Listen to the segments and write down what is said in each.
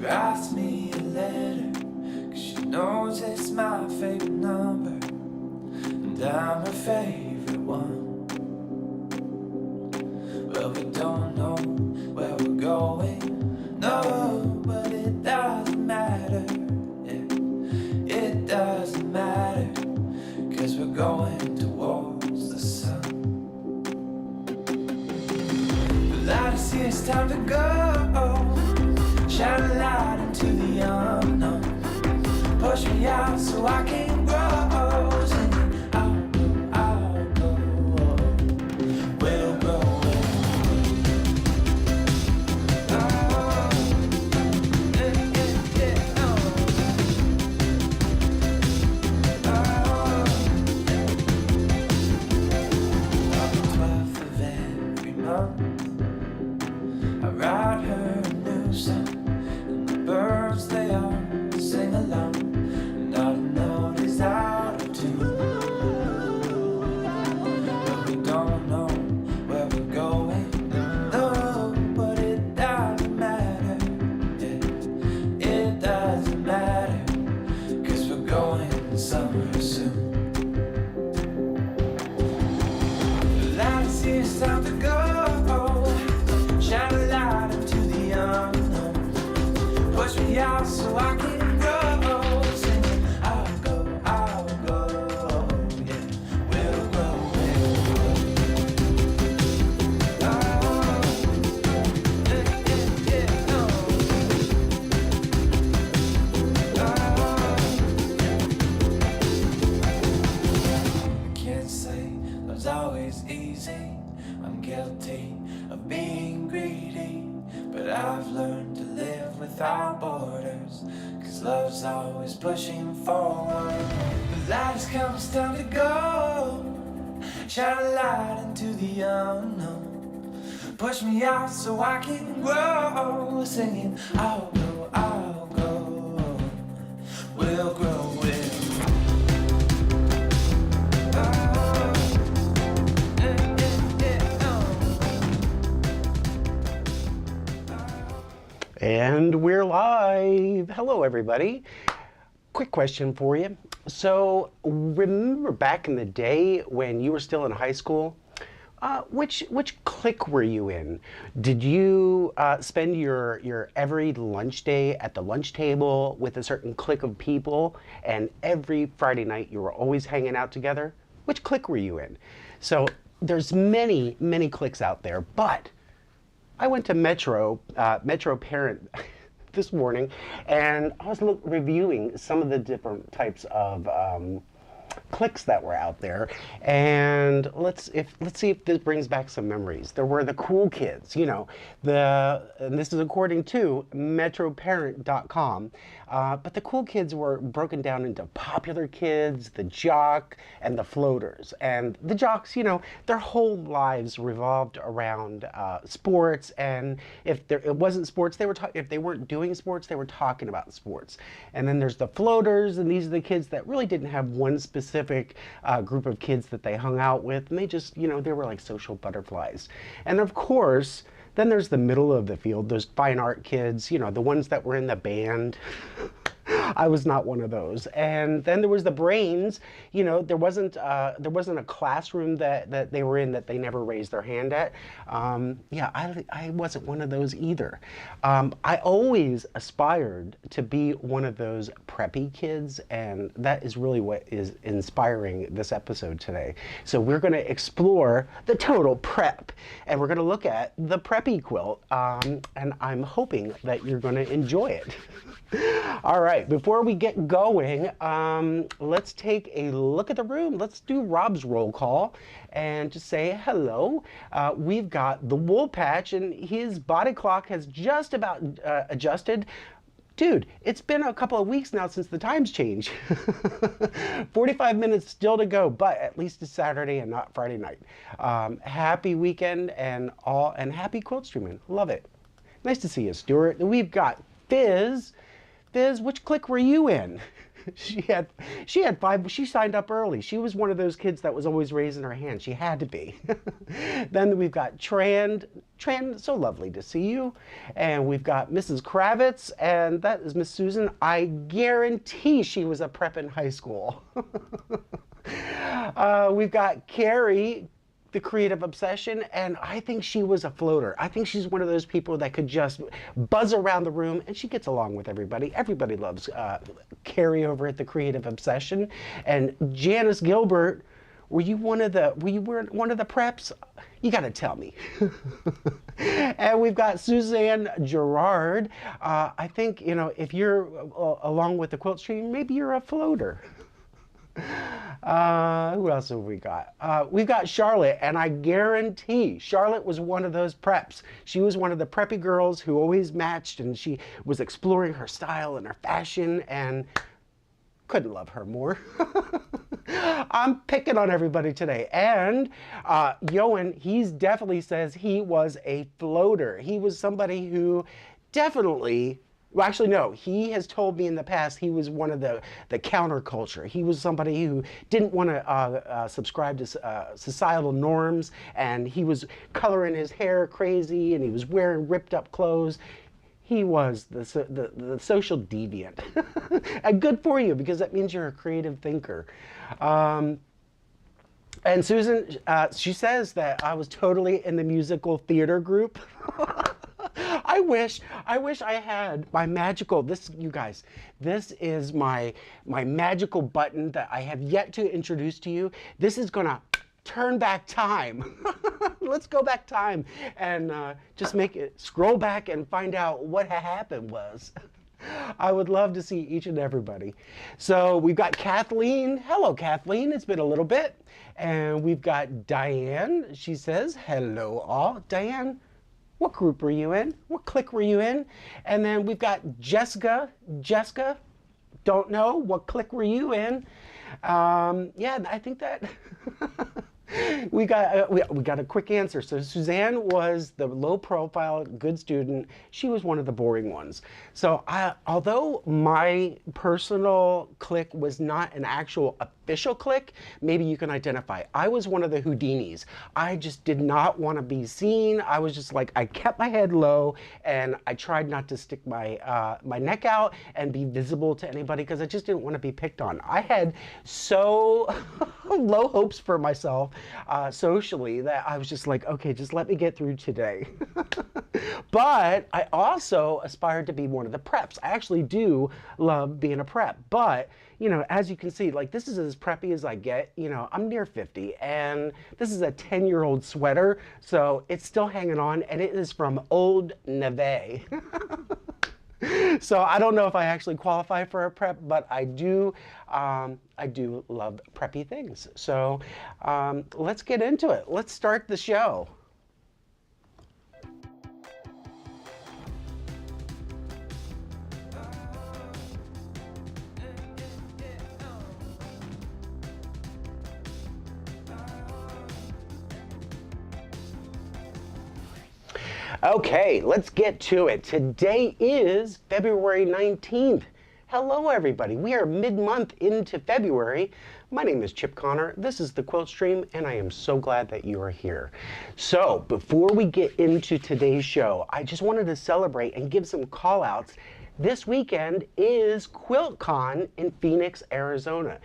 writes me a letter, 'cause she knows it's my favorite number, and I'm her favorite one. Well, we don't know where we're going, no, but it doesn't matter, yeah, it doesn't matter, 'cause we're going towards the sun. But I see it's time to go, shine a light into the unknown, push me out so I can grow, singing I'll go, we'll grow. I write her a new song, and the birds they all sing along, and all the note is out of tune. But we don't know where we're going, no, but it doesn't matter, yeah, it doesn't matter, 'cause we're going somewhere soon. Well, I see it's time to go. Shine a light into the unknown, push me out so I can grow, singing I'll go, yeah, we'll grow, I can't say love's always easy, I'm guilty of being greedy, but I've learned to live without borders, 'cause love's always pushing forward. The light has come, it's time to go, shine a light into the unknown, push me out so I can grow, singing I'll go, we'll grow, And we're live. Hello, everybody. Quick question for you. So, remember back in the day when you were still in high school? Which clique were you in? Did you spend your every lunch day at the lunch table with a certain clique of people, and every Friday night you were always hanging out together? Which clique were you in? So, there's many cliques out there, but I went to Metro Parent this morning, and I was reviewing some of the different types of cliques that were out there, and let's see if this brings back some memories. There were the cool kids, you know, and this is according to metroparent.com, but the cool kids were broken down into popular kids, the jock, and the floaters. And the jocks, you know, their whole lives revolved around sports, and if it wasn't sports, if they weren't doing sports, they were talking about sports. And then there's the floaters, and these are the kids that really didn't have one specific group of kids that they hung out with, and they just, you know, they were like social butterflies. And of course, then there's the middle of the field, those fine art kids, you know, the ones that were in the band. I was not one of those. And then there was the brains. You know, there wasn't a classroom that they were in that they never raised their hand at. Yeah, I wasn't one of those either. I always aspired to be one of those preppy kids, and that is really what is inspiring this episode today. So we're going to explore the total prep, and we're going to look at the Preppy Quilt, and I'm hoping that you're going to enjoy it. All right, before we get going, let's take a look at the room. Let's do Rob's roll call and just say hello. We've got the wool patch, and his body clock has just about adjusted. Dude, it's been a couple of weeks now since the times changed. 45 minutes still to go, but at least it's Saturday and not Friday night. Happy weekend and happy quilt streaming. Love it. Nice to see you, Stuart. We've got Fizz. Viz, which clique were you in? She had five. She signed up early. She was one of those kids that was always raising her hand. She had to be. Then we've got Tran. Tran, so lovely to see you. And we've got Mrs. Kravitz, and that is Miss Susan. I guarantee she was a prep in high school. We've got Carrie, the creative obsession, and I think she was a floater. I think she's one of those people that could just buzz around the room, and she gets along with everybody. Everybody loves Carrie over at the creative obsession. And Janice Gilbert, were you one of the preps? You got to tell me. And we've got Suzanne Gerard. I think, you know, if you're along with the quilt stream, maybe you're a floater. Who else have we got? We've got Charlotte, and I guarantee Charlotte was one of those preps. She was one of the preppy girls who always matched, and she was exploring her style and her fashion, and couldn't love her more. I'm picking on everybody today. And Yoan, he's definitely says he was a floater. He was somebody who definitely, well, actually, no, he has told me in the past he was one of the counterculture. He was somebody who didn't want to subscribe to societal norms, and he was coloring his hair crazy, and he was wearing ripped up clothes. He was the social deviant. And good for you, because that means you're a creative thinker. And Susan, she says that I was totally in the musical theater group. I wish I had my magical, you guys, this is my magical button that I have yet to introduce to you. This is gonna turn back time. Let's go back time and just make it, scroll back and find out what happened was. I would love to see each and everybody. So we've got Kathleen. Hello, Kathleen. It's been a little bit. And we've got Diane. She says, hello all. Diane, what group were you in? What clique were you in? And then we've got Jessica. Jessica, don't know. What clique were you in? Yeah, I think that we got a quick answer. So Suzanne was the low profile, good student. She was one of the boring ones. So although my personal clique was not an actual official clique, maybe you can identify. I was one of the Houdinis. I just did not want to be seen. I was just like, I kept my head low, and I tried not to stick my my neck out and be visible to anybody, because I just didn't want to be picked on. I had so low hopes for myself socially that I was just like, okay, just let me get through today. But I also aspired to be one of the preps. I actually do love being a prep, but you know, as you can see, like, this is as preppy as I get. You know, I'm near 50, and this is a 10-year-old sweater, so it's still hanging on, and it is from Old Navy. So I don't know if I actually qualify for a prep, but I do love preppy things. So let's get into it. Let's start the show. Okay, let's get to it. Today is February 19th. Hello, everybody. We are mid-month into February. My name is Chip Connor. This is the Quilt Stream, and I am so glad that you are here. So, before we get into today's show, I just wanted to celebrate and give some call-outs. This weekend is Quiltcon in Phoenix, Arizona.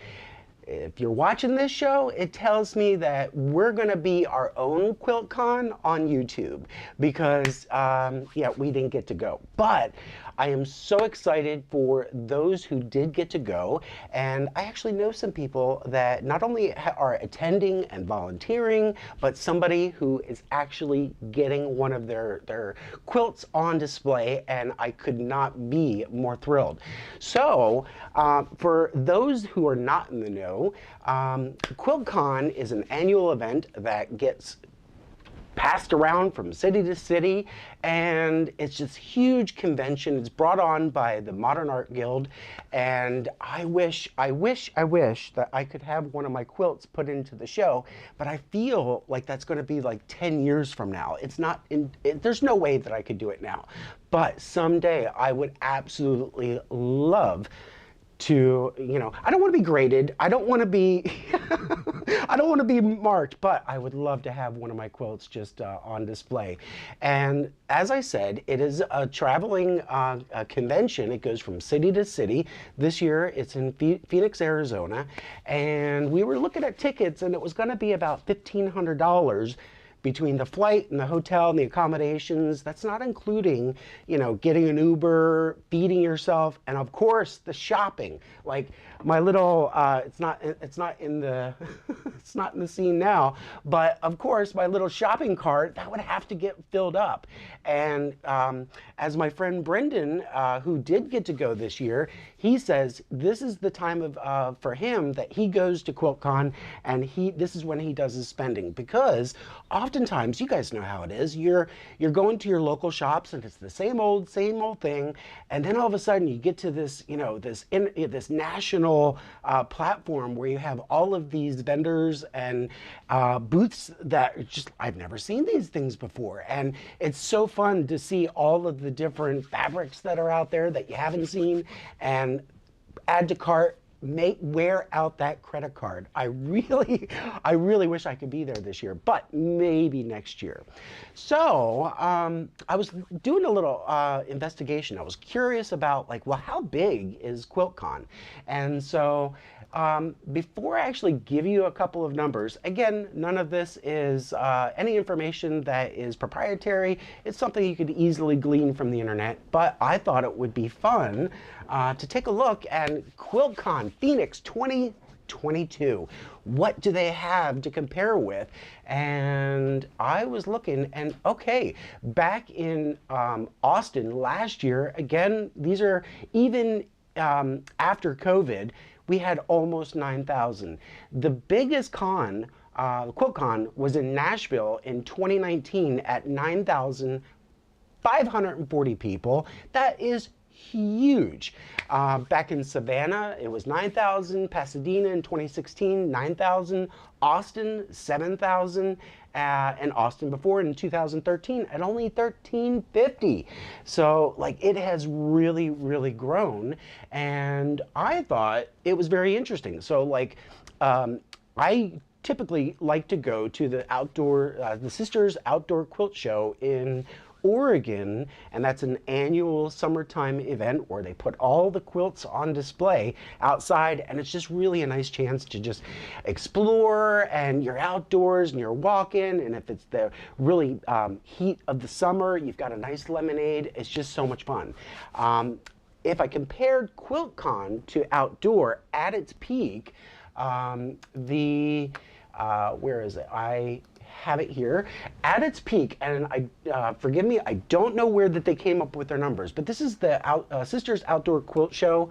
If you're watching this show, it tells me that we're going to be our own Quiltcon on YouTube, because, yeah, we didn't get to go. But I am so excited for those who did get to go, and I actually know some people that not only are attending and volunteering, but somebody who is actually getting one of their quilts on display, and I could not be more thrilled. So, for those who are not in the know, Quiltcon is an annual event that gets passed around from city to city, and it's just huge convention. It's brought on by the Modern Art Guild, and I wish that I could have one of my quilts put into the show, but I feel like that's going to be like 10 years from now. It's not there's no way that I could do it now, but someday I would absolutely love to, I don't want to be graded. I don't want to be, I don't want to be marked, but I would love to have one of my quilts just on display. And as I said, it is a traveling convention. It goes from city to city. This year it's in Phoenix, Arizona. And we were looking at tickets, and it was going to be about $1,500 between the flight and the hotel and the accommodations. That's not including, getting an Uber, feeding yourself, and of course the shopping. Like my little, it's not in the, it's not in the scene now, but of course my little shopping cart, that would have to get filled up. And as my friend Brendan, who did get to go this year, he says this is the time of for him that he goes to Quiltcon, and this is when he does his spending, because oftentimes, you guys know how it is, you're going to your local shops and it's the same old thing, and then all of a sudden you get to this this national platform where you have all of these vendors and booths that just, I've never seen these things before, and it's so fun to see all of the different fabrics that are out there that you haven't seen, and add to cart, wear out that credit card. I really wish I could be there this year, but maybe next year. So I was doing a little investigation. I was curious about, like, well, how big is Quiltcon? And so before I actually give you a couple of numbers, again, none of this is any information that is proprietary. It's something you could easily glean from the internet, but I thought it would be fun to take a look at Quiltcon Phoenix 2022. What do they have to compare with? And I was looking, and okay, back in Austin last year, again, these are even after COVID, we had almost 9,000. The biggest con, Quiltcon, was in Nashville in 2019 at 9,540 people. That is huge. Back in Savannah, it was 9,000. Pasadena in 2016, 9,000. Austin, 7,000. And Austin before in 2013 at only 1,350. So, like, it has really, really grown. And I thought it was very interesting. So, like, I typically like to go to the Sisters Outdoor Quilt Show in Oregon, and that's an annual summertime event where they put all the quilts on display outside, and it's just really a nice chance to just explore, and you're outdoors and you're walking, and if it's the really heat of the summer, you've got a nice lemonade. It's just so much fun. If I compared Quiltcon to outdoor at its peak, where is it? I have it here at its peak, and forgive me, I don't know where that they came up with their numbers, but this is the Sisters Outdoor Quilt Show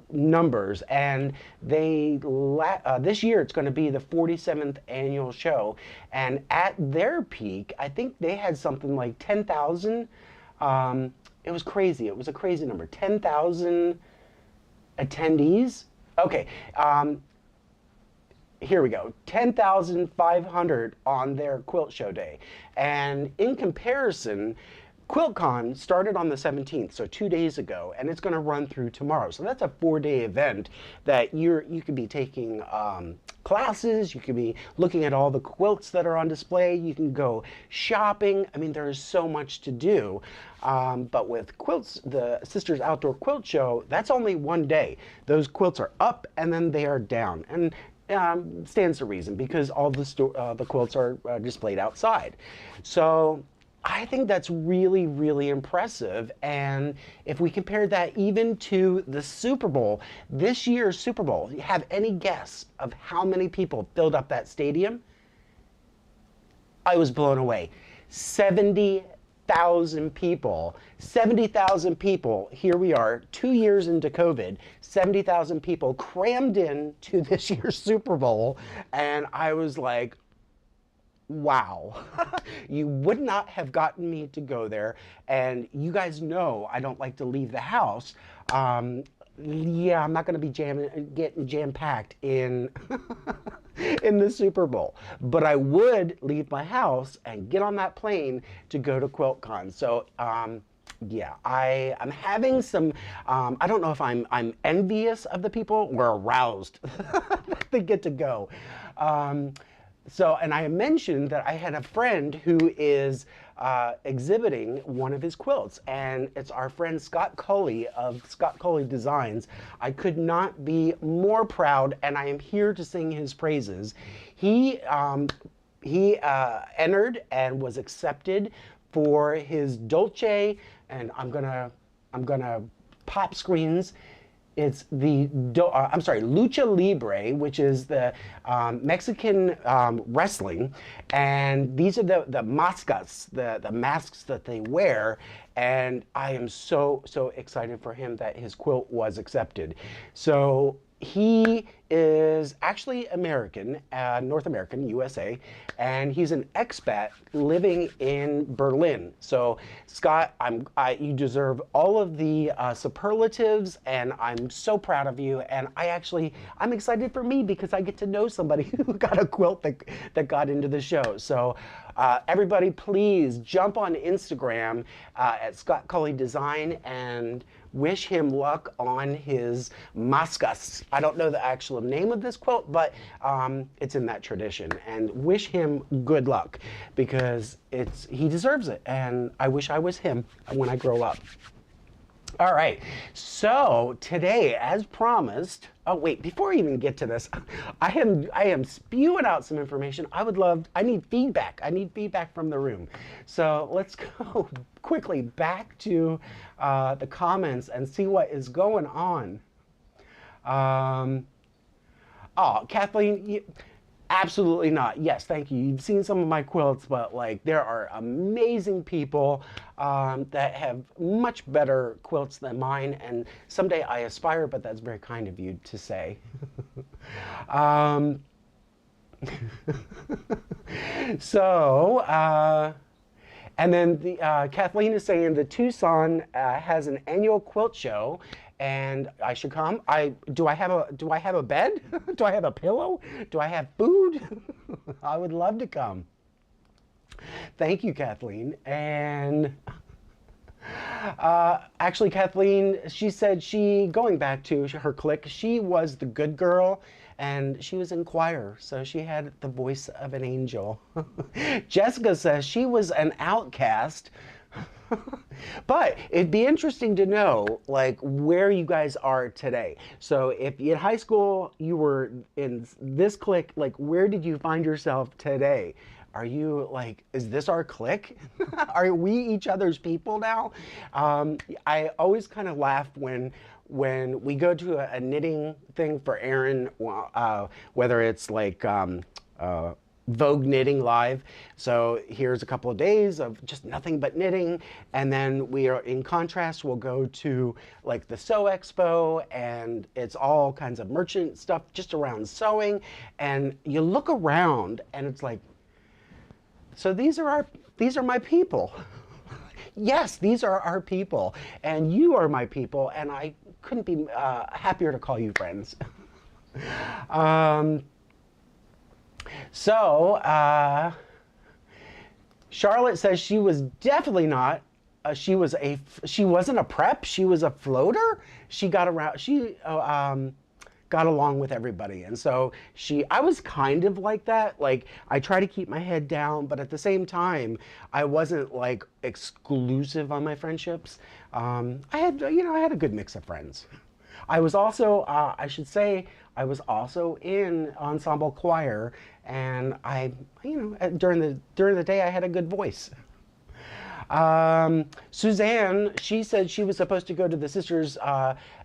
numbers, and this year it's going to be the 47th annual show, and at their peak, I think they had something like 10,000. It was crazy. It was a crazy number. 10,000 attendees. Okay. Here we go, 10,500 on their quilt show day. And in comparison, Quiltcon started on the 17th, so 2 days ago, and it's going to run through tomorrow. So that's a 4-day event that you could be taking classes, you could be looking at all the quilts that are on display, you can go shopping. I mean, there is so much to do. But with quilts, the Sisters Outdoor Quilt Show, that's only 1 day. Those quilts are up and then they are down. And stands to reason, because all the quilts are displayed outside. So I think that's really, really impressive. And if we compare that even to the Super Bowl, this year's Super Bowl, you have any guess of how many people filled up that stadium? I was blown away. 70,000 people. 70,000 people. Here we are, 2 years into COVID. 70,000 people crammed in to this year's Super Bowl, and I was like, wow. You would not have gotten me to go there. And you guys know I don't like to leave the house. Yeah, I'm not going to be getting jam-packed in in the Super Bowl, but I would leave my house and get on that plane to go to Quiltcon. So, yeah, I'm having some. I don't know if I'm envious of the people or aroused that they get to go. So, and I mentioned that I had a friend who is exhibiting one of his quilts, and it's our friend Scott Cully of Scott Cully Designs. I could not be more proud, and I am here to sing his praises. He entered and was accepted for his Dolce, and I'm gonna pop screens. It's the Lucha Libre, which is the Mexican wrestling, and these are the mascots, the masks that they wear. And I am so excited for him that his quilt was accepted. So he is actually American, North American, USA, and he's an expat living in Berlin. So Scott, you deserve all of the superlatives, and I'm so proud of you. And I'm excited for me because I get to know somebody who got a quilt that got into the show. So everybody, please jump on Instagram at Scott Cully Design and wish him luck on his mascas. I don't know the actual name of this quilt, but it's in that tradition. And wish him good luck because he deserves it. And I wish I was him when I grow up. All right, so today, as promised, oh wait, before I even get to this, I am spewing out some information. I need feedback. I need feedback from the room. So let's go quickly back to the comments and see what is going on. Oh, Kathleen, absolutely not. Yes, thank you. You've seen some of my quilts, but like there are amazing people that have much better quilts than mine, and someday I aspire, but that's very kind of you to say. And then Kathleen is saying the Tucson has an annual quilt show, and I should come. Do I have a bed? Do I have a pillow? Do I have food? I would love to come. Thank you, Kathleen. And actually, Kathleen, she said going back to her clique, she was the good girl. And she was in choir, so she had the voice of an angel. Jessica says she was an outcast. But it'd be interesting to know, like, where you guys are today. So if in high school you were in this clique, like, where did you find yourself today? Are you like, is this our clique? Are we each other's people now? I always kind of laugh when we go to a knitting thing for Erin, whether it's like Vogue Knitting Live. So here's a couple of days of just nothing but knitting. And then we are, in contrast, we'll go to like the Sew Expo, and it's all kinds of merchant stuff just around sewing. And you look around and it's like, so these are my people. Yes, these are our people, and you are my people, and I couldn't be happier to call you friends. Charlotte says she was definitely not. She wasn't a prep. She was a floater. She got around. She got along with everybody, and so I was kind of like that. Like, I try to keep my head down, but at the same time, I wasn't like exclusive on my friendships. I had a good mix of friends. I was also, I should say, I was also in ensemble choir, and during the day I had a good voice. Suzanne, she said she was supposed to go to the Sisters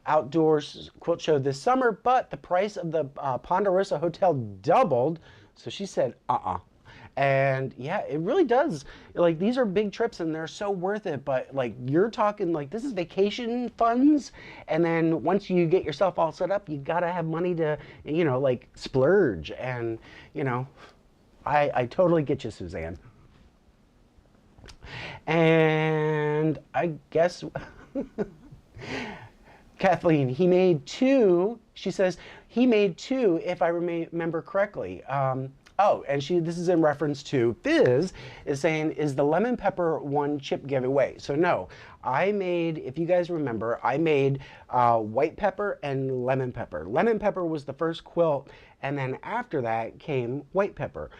outdoors quilt show this summer, but the price of the Ponderosa Hotel doubled, so she said and yeah, it really does. Like, these are big trips and they're so worth it, but like, you're talking like, this is vacation funds, and then once you get yourself all set up, you gotta have money to like splurge, and I totally get you, Suzanne. And I guess Kathleen, he made two. She says he made two, if I remember correctly. Oh, and this is in reference to Fizz is saying, is the lemon pepper one chip giveaway? So no, I made, if you guys remember, I made white pepper and lemon pepper. Lemon pepper was the first quilt, and then after that came white pepper.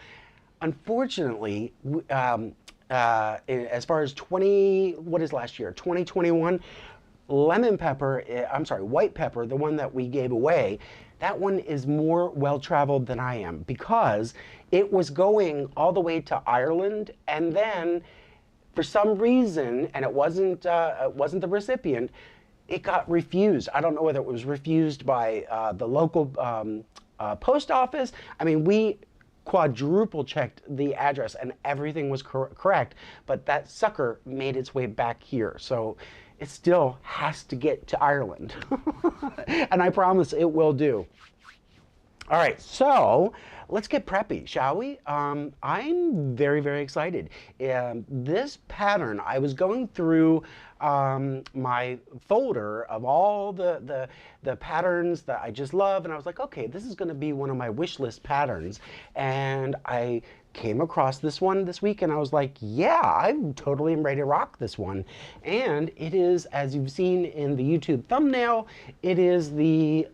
Unfortunately, as far as what is last year, 2021, lemon pepper, I'm sorry, white pepper, the one that we gave away, that one is more well-traveled than I am because it was going all the way to Ireland, and then for some reason, and it wasn't the recipient, it got refused. I don't know whether it was refused by the local post office. I mean, we quadruple checked the address and everything was correct, but that sucker made its way back here. So it still has to get to Ireland. And I promise it will do. All right, so let's get preppy, shall we? I'm very, very excited. This pattern, I was going through my folder of all the patterns that I just love, and I was like, okay, this is going to be one of my wish list patterns. And I came across this one this week, and I was like, yeah, I'm totally ready to rock this one. And it is, as you've seen in the YouTube thumbnail, it is the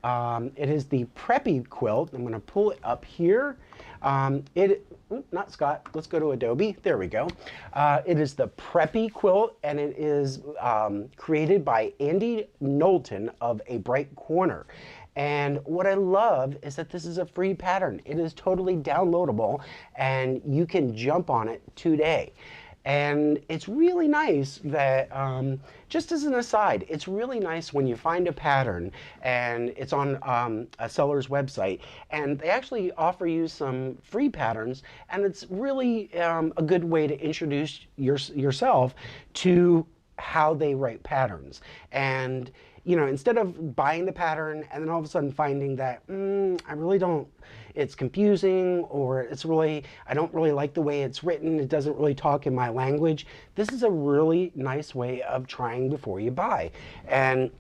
Preppy Quilt. I'm going to pull it up here. Not Scott. Let's go to Adobe. There we go. It is the Preppy Quilt, and it is created by Andy Knowlton of A Bright Corner. And what I love is that this is a free pattern. It is totally downloadable, and you can jump on it today. And it's really nice that, just as an aside, it's really nice when you find a pattern and it's on a seller's website and they actually offer you some free patterns, and it's really a good way to introduce yourself to how they write patterns. And you know, instead of buying the pattern and then all of a sudden finding that I really don't, it's confusing, or it's really, I don't really like the way it's written, it doesn't really talk in my language, this is a really nice way of trying before you buy. And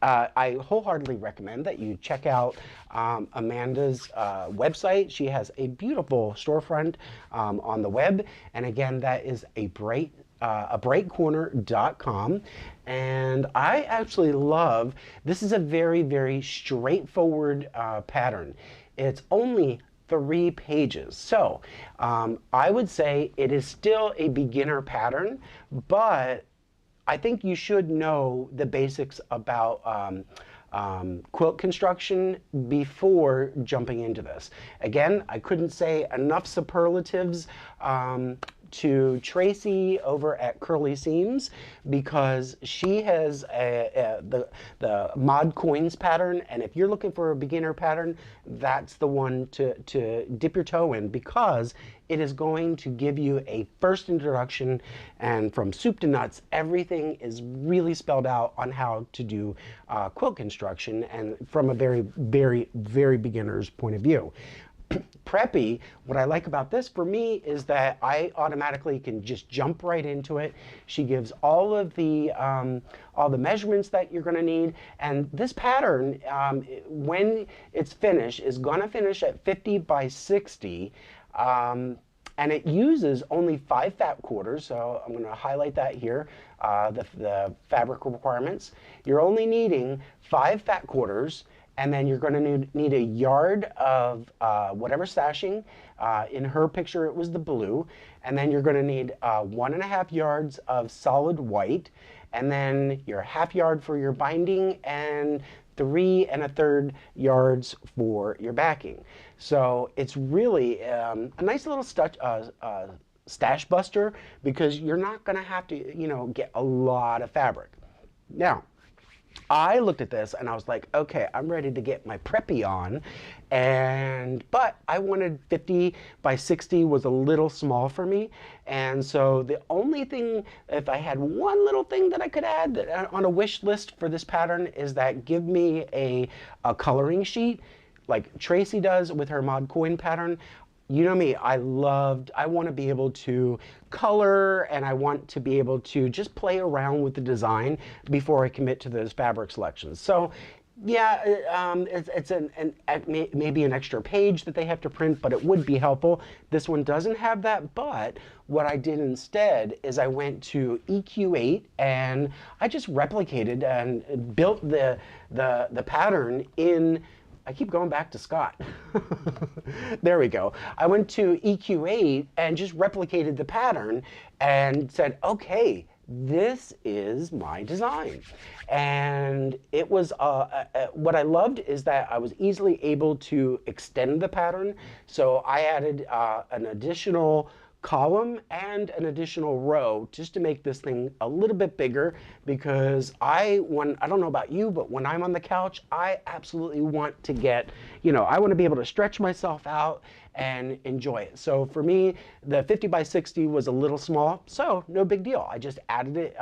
I wholeheartly recommend that you check out Amanda's website. She has a beautiful storefront on the web, and again, that is brightcorner.com. And I actually love, this is a very, very straightforward pattern. It's only 3 pages. So I would say it is still a beginner pattern, but I think you should know the basics about quilt construction before jumping into this. Again, I couldn't say enough superlatives to Tracy over at Curly Seams, because she has the Mod Coins pattern, and if you're looking for a beginner pattern, that's the one to dip your toe in, because it is going to give you a first introduction, and from soup to nuts, everything is really spelled out on how to do quilt construction, and from a very, very, very beginner's point of view. Preppy, what I like about this for me is that I automatically can just jump right into it. She gives all the measurements that you're going to need, and this pattern, when it's finished, is going to finish at 50 by 60, and it uses only 5 fat quarters. So I'm going to highlight that here. The fabric requirements. You're only needing 5 fat quarters. And then you're going to need a yard of whatever sashing. In her picture, it was the blue. And then you're going to need 1.5 yards of solid white. And then your half yard for your binding, and 3 1/3 yards for your backing. So it's really a nice little stash buster, because you're not going to have to, you know, get a lot of fabric. Now, I looked at this and I was like, okay, I'm ready to get my Preppy on, but I wanted 50 by 60 was a little small for me, and so the only thing, if I had one little thing that I could add on a wish list for this pattern, is that give me a coloring sheet like Tracy does with her Mod Coin pattern. You know me, I want to be able to color, and I want to be able to just play around with the design before I commit to those fabric selections. So yeah, it's maybe an extra page that they have to print, but it would be helpful. This one doesn't have that, but what I did instead is I went to EQ8 and I just replicated and built the pattern in. I keep going back to Scott. There we go. I went to EQ8 and just replicated the pattern and said, okay, this is my design. And it was, what I loved is that I was easily able to extend the pattern. So I added an additional column and an additional row just to make this thing a little bit bigger, because I don't know about you, but when I'm on the couch, I absolutely want to get, I want to be able to stretch myself out and enjoy it. So for me, the 50 by 60 was a little small, so no big deal. I just added it,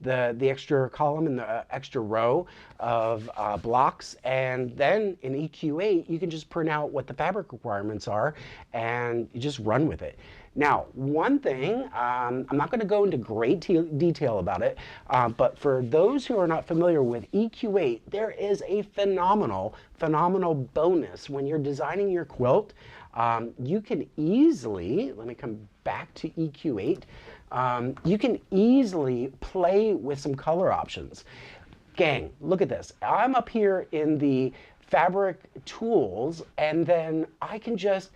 the extra column and the extra row of blocks, and then in EQ8, you can just print out what the fabric requirements are, and you just run with it. Now, one thing, I'm not going to go into great detail about it, but for those who are not familiar with EQ8, there is a phenomenal bonus when you're designing your quilt. You can easily, let me come back to EQ8, you can easily play with some color options. Gang, look at this. I'm up here in the fabric tools, and then I can just,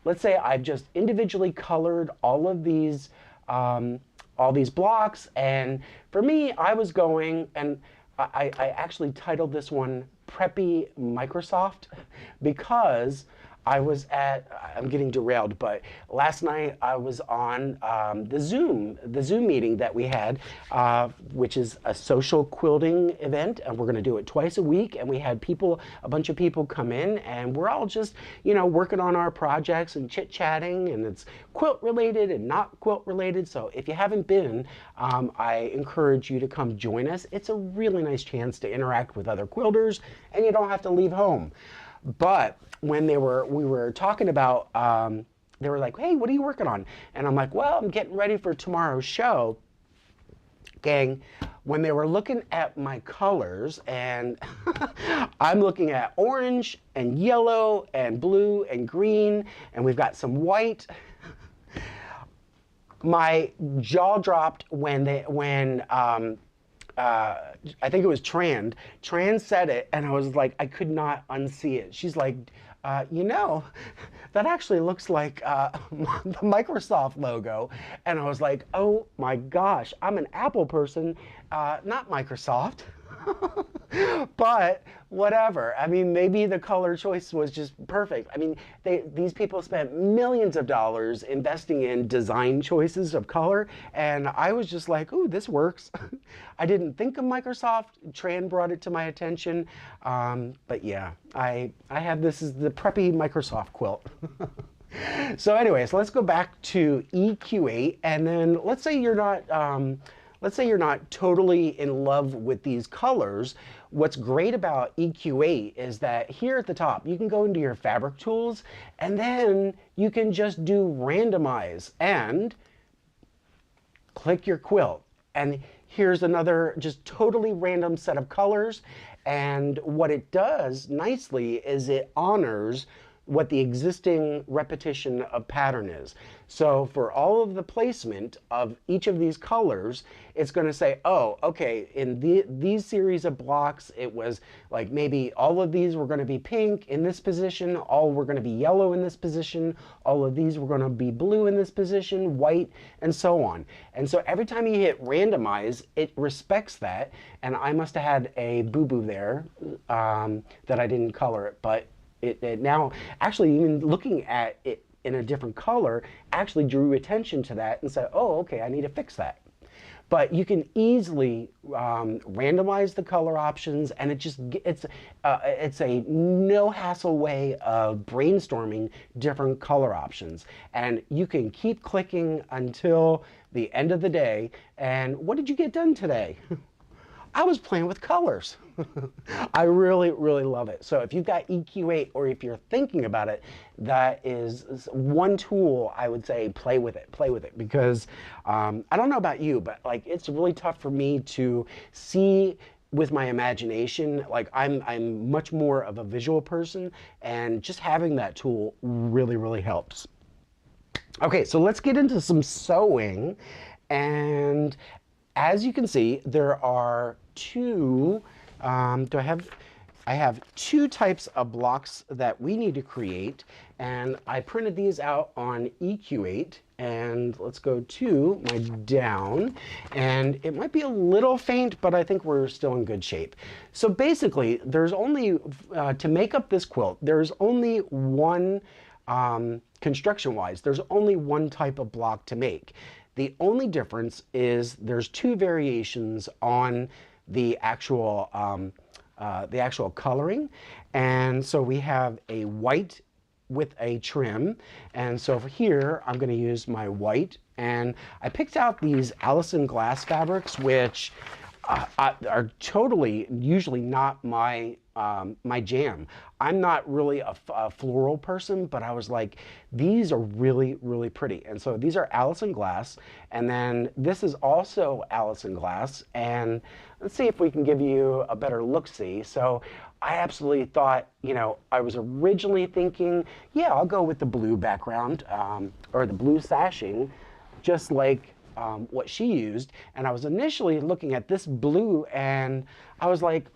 let's say I've just individually colored all these blocks, and for me, I was going, and I actually titled this one Preppy Microsoft, because I'm getting derailed, but last night I was on the Zoom meeting that we had, which is a social quilting event, and we're going to do it twice a week. And we had a bunch of people come in, and we're all just, working on our projects and chit-chatting, and it's quilt related and not quilt related. So if you haven't been, I encourage you to come join us. It's a really nice chance to interact with other quilters, and you don't have to leave home. But when we were talking about, they were like, hey, what are you working on? And I'm like, well, I'm getting ready for tomorrow's show. Gang, when they were looking at my colors, and I'm looking at orange and yellow and blue and green, and we've got some white. My jaw dropped when I think it was Tran said it, and I was like, I could not unsee it. She's like, that actually looks like the Microsoft logo. And I was like, oh my gosh, I'm an Apple person, not Microsoft. But whatever. I mean, maybe the color choice was just perfect. I mean, these people spent millions of dollars investing in design choices of color, and I was just like, ooh, this works. I didn't think of Microsoft. Tran brought it to my attention. But yeah, I have this is the Preppy Microsoft quilt. So anyways, let's go back to EQ8, and then let's say you're not totally in love with these colors. What's great about EQ8 is that here at the top, you can go into your fabric tools, and then you can just do randomize and click your quilt. And here's another just totally random set of colors. And what it does nicely is it honors what the existing repetition of pattern is. So for all of the placement of each of these colors, it's going to say, oh, okay, in these series of blocks, it was like maybe all of these were going to be pink in this position, all were going to be yellow in this position, all of these were going to be blue in this position, white, and so on. And so every time you hit randomize, it respects that. And I must have had a boo-boo there that I didn't color it, but it now, actually, even looking at it in a different color, actually drew attention to that and said, oh, okay, I need to fix that. But you can easily randomize the color options, and it's a no hassle way of brainstorming different color options. And you can keep clicking until the end of the day. And what did you get done today? I was playing with colors. I really, really love it. So if you've got EQ8 or if you're thinking about it, that is one tool I would say play with it because I don't know about you, but like it's really tough for me to see with my imagination. Like I'm much more of a visual person, and just having that tool really, really helps. Okay, so let's get into some sewing. And as you can see, there are two, I have two types of blocks that we need to create, and I printed these out on EQ8. And let's go to my down, and it might be a little faint, but I think we're still in good shape. So basically, there's only, to make up this quilt, there's only one, construction-wise, there's only one type of block to make. The only difference is there's two variations on the actual coloring. And so we have a white with a trim. And so for here, I'm going to use my white. And I picked out these Allison glass fabrics, which are totally usually not my my jam. I'm not really a floral person, but I was like, these are really, really pretty. And so these are Allison glass, and then this is also Allison glass. And let's see if we can give you a better look-see. So I absolutely thought, you know, I was originally thinking, yeah, I'll go with the blue background, or the blue sashing, just like what she used. And I was initially looking at this blue, and I was like,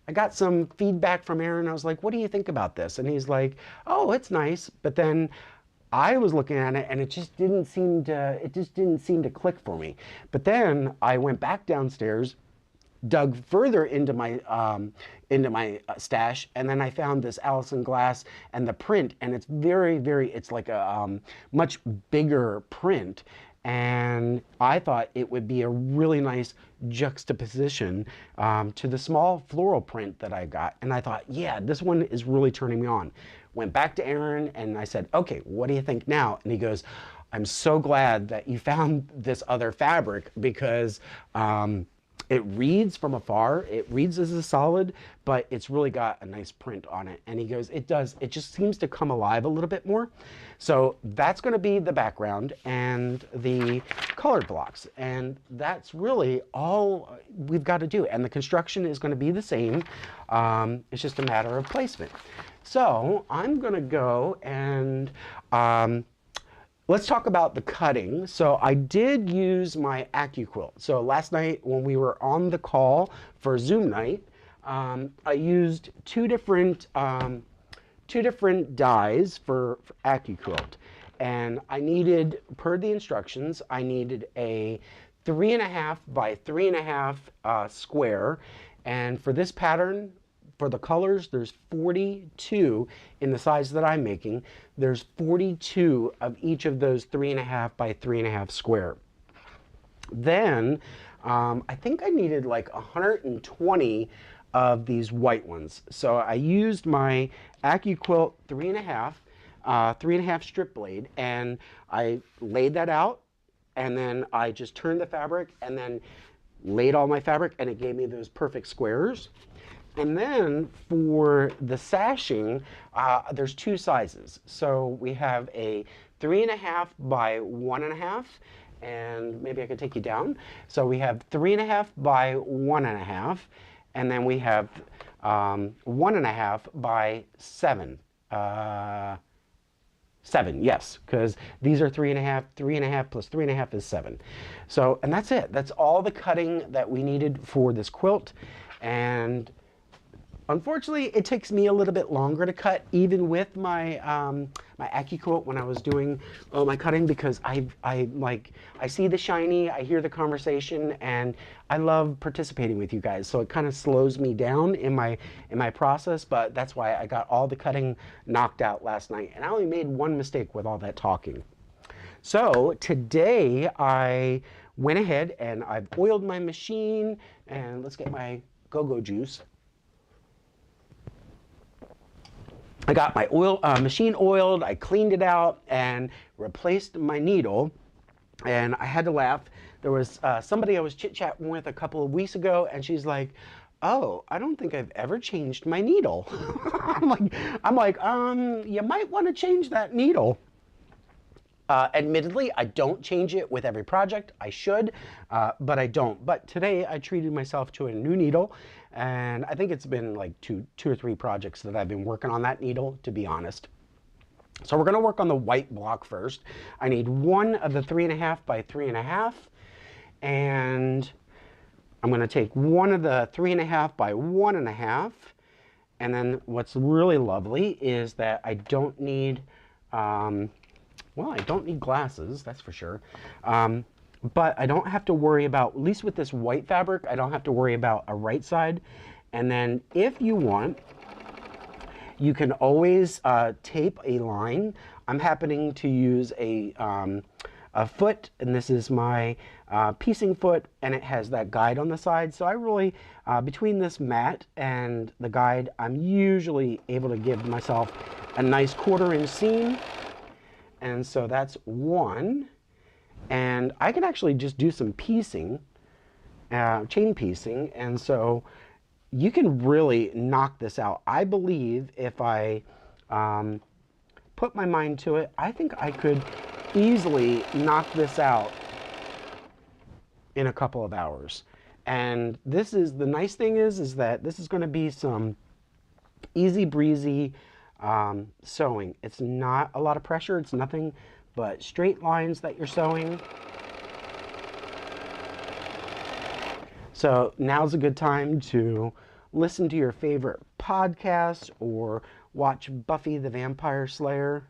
I got some feedback from Aaron. I was like, what do you think about this? And he's like, oh, it's nice. But then I was looking at it, and it just didn't seem to click for me. But then I went back downstairs, dug further into my stash, and then I found this Allison glass and the print, and it's very, very, it's like a much bigger print. And I thought it would be a really nice juxtaposition to the small floral print that I got. And I thought, yeah, this one is really turning me on. Went back to Aaron and I said, okay, what do you think now? And he goes, I'm so glad that you found this other fabric, because it reads from afar, it reads as a solid, but it's really got a nice print on it. And he goes, it does, it just seems to come alive a little bit more. So that's going to be the background and the colored blocks. And that's really all we've got to do. And the construction is going to be the same. It's just a matter of placement. So I'm going to go and let's talk about the cutting. So I did use my AccuQuilt. So last night when we were on the call for Zoom night, I used two different dies for AccuQuilt. And I needed, per the instructions, I needed a 3.5 by 3.5 square. And for this pattern, for the colors, there's 42 in the size that I'm making. There's 42 of each of those 3.5 by 3.5 square. Then I think I needed like 120 of these white ones. So I used my AccuQuilt 3.5 strip blade, and I laid that out, and then I just turned the fabric and then laid all my fabric, and it gave me those perfect squares. And then for the sashing, there's two sizes. So we have a 3.5 by 1.5, and maybe I could take you down. So we have 3.5 by 1.5, and then we have 1.5 by 7. 7, yes, because these are 3.5, 3.5 plus 3.5 is 7. So, and that's it. That's all the cutting that we needed for this quilt. And unfortunately, it takes me a little bit longer to cut, even with my my AccuQuilt when I was doing my cutting, because I see the shiny, I hear the conversation, and I love participating with you guys. So it kind of slows me down in my process, but that's why I got all the cutting knocked out last night, and I only made one mistake with all that talking. So today I went ahead and I've oiled my machine, and let's get my go-go juice. I got my machine oiled, I cleaned it out and replaced my needle. And I had to laugh. There was somebody I was chit-chatting with a couple of weeks ago, and she's like, "Oh, I don't think I've ever changed my needle." I'm like, you might want to change that needle. Admittedly, I don't change it with every project. I should, but I don't. But today I treated myself to a new needle, and I think it's been like two or three projects that I've been working on that needle, to be honest. So we're going to work on the white block first. I need one of the 3.5 by 3.5, and I'm going to take one of the 3.5 by 1.5. And then what's really lovely is that I don't need, well, I don't need glasses, that's for sure. But I don't have to worry about, at least with this white fabric, I don't have to worry about a right side. And then if you want, you can always tape a line. I'm happening to use a foot, and this is my piecing foot, and it has that guide on the side. So I really, between this mat and the guide, I'm usually able to give myself a nice 1/4 inch seam. And so that's one. And I can actually just do some piecing, chain piecing, and so you can really knock this out. I believe if I put my mind to it, I think I could easily knock this out in a couple of hours. And this is, the nice thing is that this is going to be some easy breezy sewing. It's not a lot of pressure. It's nothing but straight lines that you're sewing. So now's a good time to listen to your favorite podcast or watch Buffy the Vampire Slayer.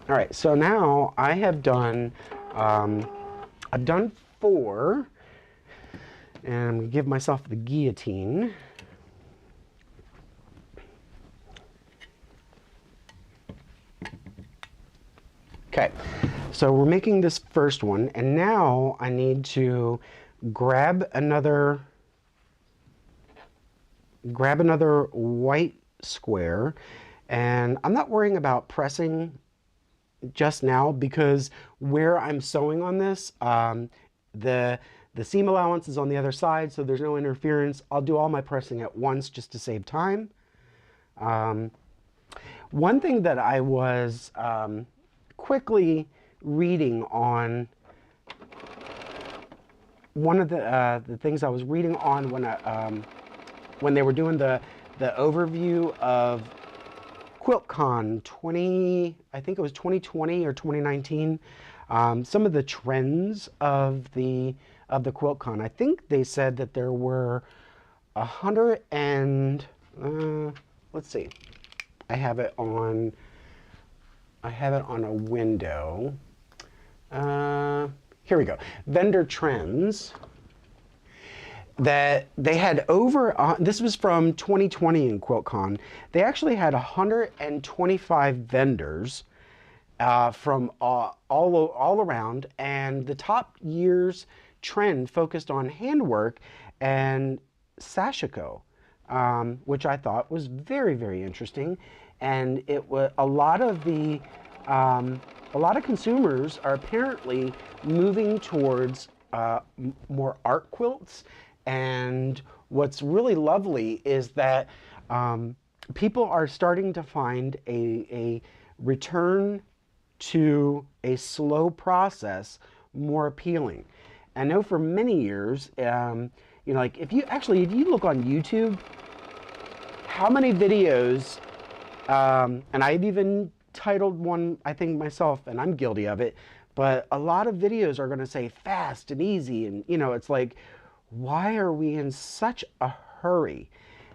All right, so now I have done, I've done 4, and I'm gonna give myself the guillotine. Okay, so we're making this first one, and now I need to grab another white square, and I'm not worrying about pressing just now because where I'm sewing on this, the seam allowance is on the other side, so there's no interference. I'll do all my pressing at once just to save time. One thing that I was quickly reading on, one of the things I was reading on when they were doing the overview of Quiltcon 20, I think it was 2020 or 2019, some of the trends of the Quiltcon. I think they said that there were 100 and let's see, I have it on a window. Here we go. Vendor trends. That they had over, this was from 2020 in Quiltcon, they actually had 125 vendors from all around, and the top year's trend focused on handwork and sashiko, which I thought was very, very interesting. And it was a lot of consumers are apparently moving towards more art quilts. And what's really lovely is that people are starting to find a return to a slow process more appealing. I know for many years, you know, like if you look on YouTube, how many videos, and I've even titled one, I think myself, and I'm guilty of it, but a lot of videos are going to say fast and easy, and you know, it's like, why are we in such a hurry?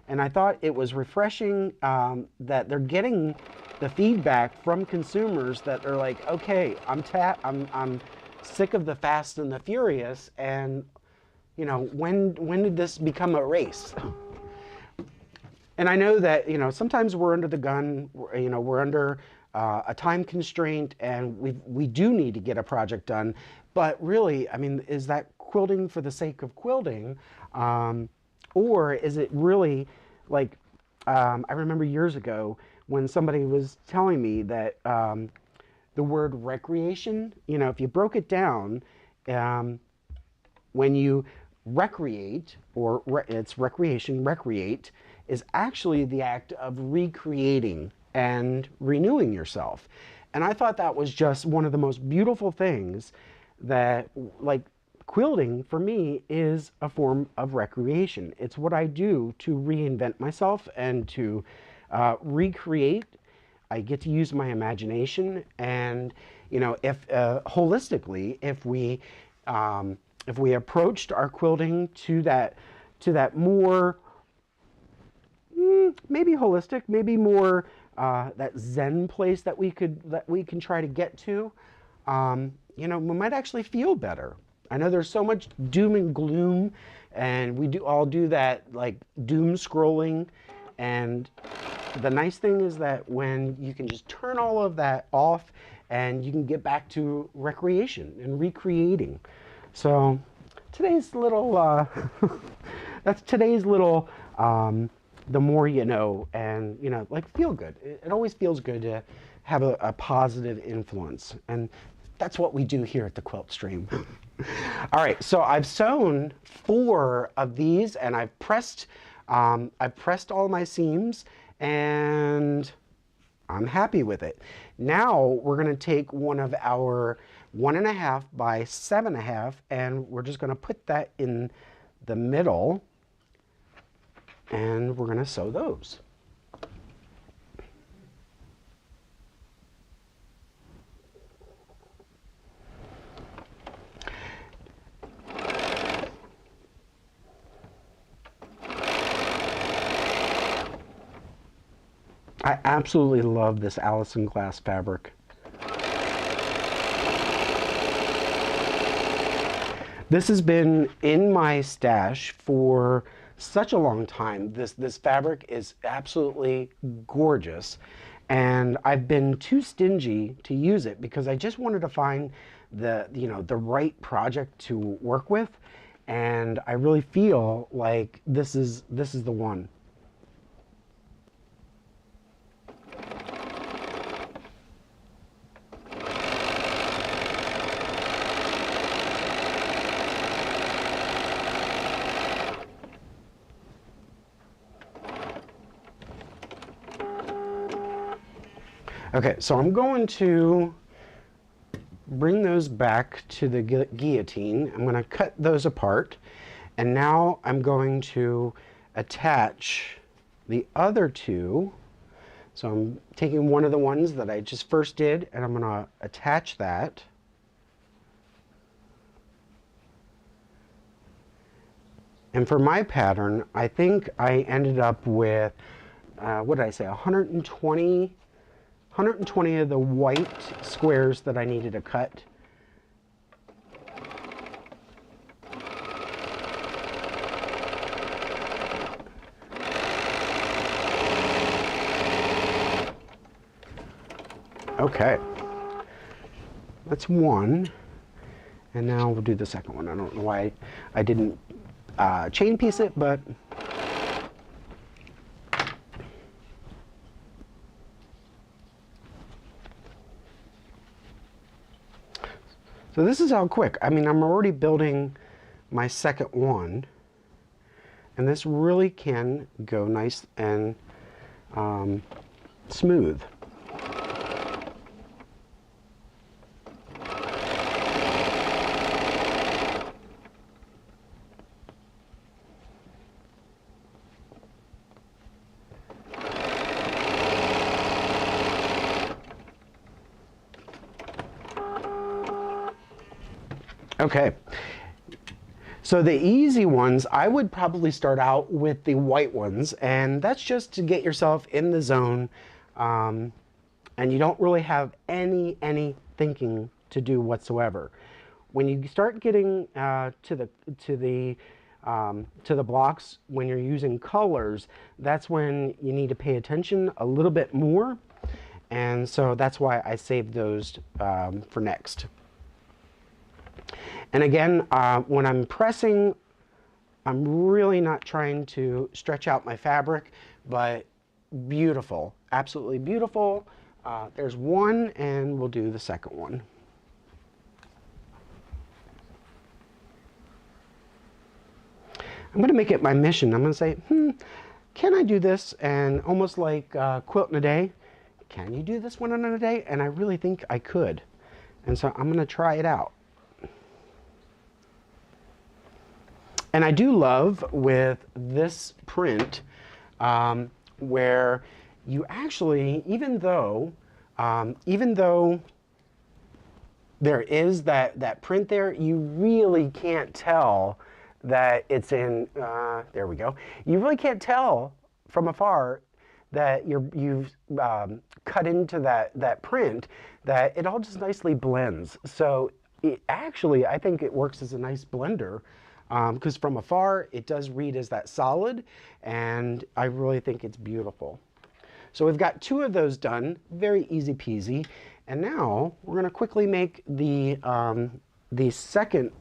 And I thought it was refreshing that they're getting the feedback from consumers that are like, okay, I'm sick of the fast and the furious, and you know, when did this become a race? And I know that, you know, sometimes we're under the gun, you know, we're under a time constraint, and we do need to get a project done. But really, I mean, is that quilting for the sake of quilting, or is it really like I remember years ago when somebody was telling me that the word recreation, you know, if you broke it down, um, when you recreate, or it's recreation, recreate is actually the act of recreating and renewing yourself. And I thought that was just one of the most beautiful things that, like, quilting for me is a form of recreation. It's what I do to reinvent myself and to recreate. I get to use my imagination, and you know, if holistically, if we approached our quilting to that more maybe holistic, maybe more that Zen place that we can try to get to, you know, we might actually feel better. I know there's so much doom and gloom, and we all do that, like, doom scrolling. And the nice thing is that when you can just turn all of that off and you can get back to recreation and recreating. So today's little, that's today's little, the more you know, and, you know, like, feel good. It always feels good to have a positive influence. And that's what we do here at the Quilt Stream. All right, so I've sewn 4 of these, and I've pressed all my seams, and I'm happy with it. Now we're going to take one of our 1.5 by 7.5, and we're just going to put that in the middle, and we're going to sew those. I absolutely love this Allison glass fabric. This has been in my stash for such a long time. This fabric is absolutely gorgeous, and I've been too stingy to use it because I just wanted to find the right project to work with, and I really feel like this is the one. Okay, so I'm going to bring those back to the guillotine. I'm going to cut those apart, and now I'm going to attach the other 2. So I'm taking one of the ones that I just first did, and I'm going to attach that. And for my pattern, I think I ended up with, what did I say, 120 of the white squares that I needed to cut. Okay, that's one. And now we'll do the second one. I don't know why I didn't chain piece it, but so this is how quick. I mean, I'm already building my second one, and this really can go nice and smooth. Okay, so the easy ones, I would probably start out with the white ones, and that's just to get yourself in the zone, and you don't really have any thinking to do whatsoever. When you start getting to the blocks, when you're using colors, that's when you need to pay attention a little bit more, and so that's why I saved those for next. And again, when I'm pressing, I'm really not trying to stretch out my fabric, but beautiful, absolutely beautiful. There's one, and we'll do the second one. I'm going to make it my mission. I'm going to say, can I do this? And almost like quilt in a day, can you do this one in a day? And I really think I could. And so I'm going to try it out. And I do love with this print where you actually, even though there is that print there, you really can't tell that it's in, there we go. You really can't tell from afar that you've cut into that print, that it all just nicely blends. So it actually, I think it works as a nice blender, because from afar, it does read as that solid, and I really think it's beautiful. So we've got 2 of those done, very easy peasy. And now we're going to quickly make the second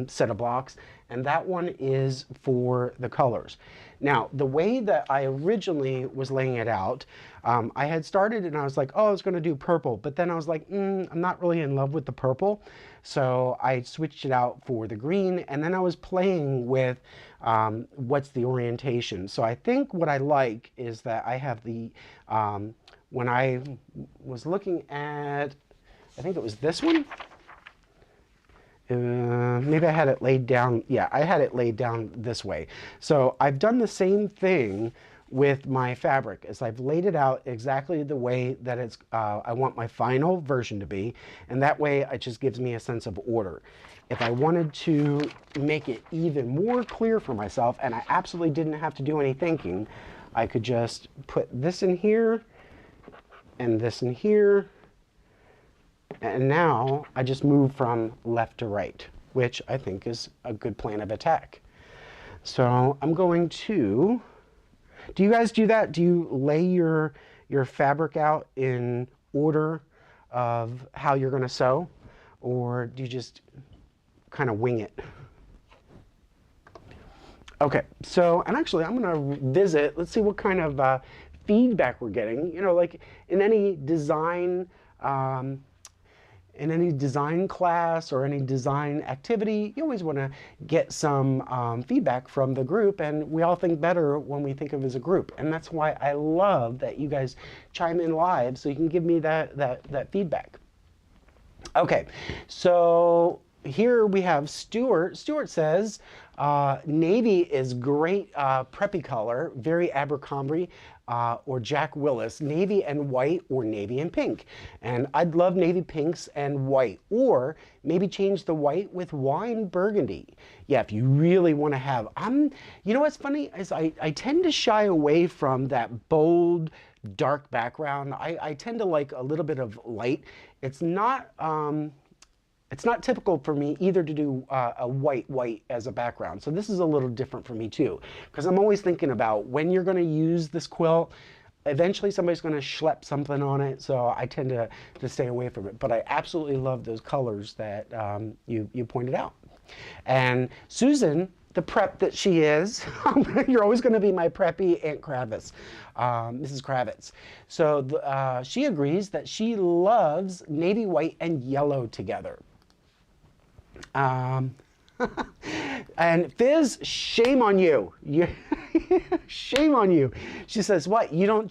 set of blocks, and that one is for the colors. Now, the way that I originally was laying it out, I had started and I was like, oh, I was going to do purple, but then I was like, I'm not really in love with the purple, so I switched it out for the green, and then I was playing with what's the orientation. So I think what I like is that I have the, when I was looking at, I think it was this one, maybe I had it laid down. Yeah, I had it laid down this way. So I've done the same thing with my fabric, as I've laid it out exactly the way that it's, I want my final version to be, and that way it just gives me a sense of order. If I wanted to make it even more clear for myself, and I absolutely didn't have to do any thinking, I could just put this in here, and this in here, and now I just move from left to right, which I think is a good plan of attack. So I'm going to, do you guys do that? Do you lay your fabric out in order of how you're going to sew? Or do you just kind of wing it? Okay, so, and actually I'm going to visit, let's see what kind of feedback we're getting. You know, like in any design class or any design activity, you always want to get some feedback from the group, and we all think better when we think of as a group. And that's why I love that you guys chime in live so you can give me that feedback. Okay, so here we have Stuart. Stuart says, navy is great preppy color, very Abercrombie or Jack Willis, navy and white or navy and pink. And I'd love navy pinks and white, or maybe change the white with wine burgundy. Yeah, if you really want to have, you know what's funny is I tend to shy away from that bold, dark background. I tend to like a little bit of light. It's not typical for me either to do a white as a background. So this is a little different for me too, because I'm always thinking about when you're going to use this quilt, eventually somebody's going to schlep something on it, so I tend to stay away from it. But I absolutely love those colors that you pointed out. And Susan, the prep that she is, you're always going to be my preppy Aunt Kravitz, Mrs. Kravitz. So she agrees that she loves navy, white, and yellow together. And Fizz, shame on you. Shame on you. She says, what, you don't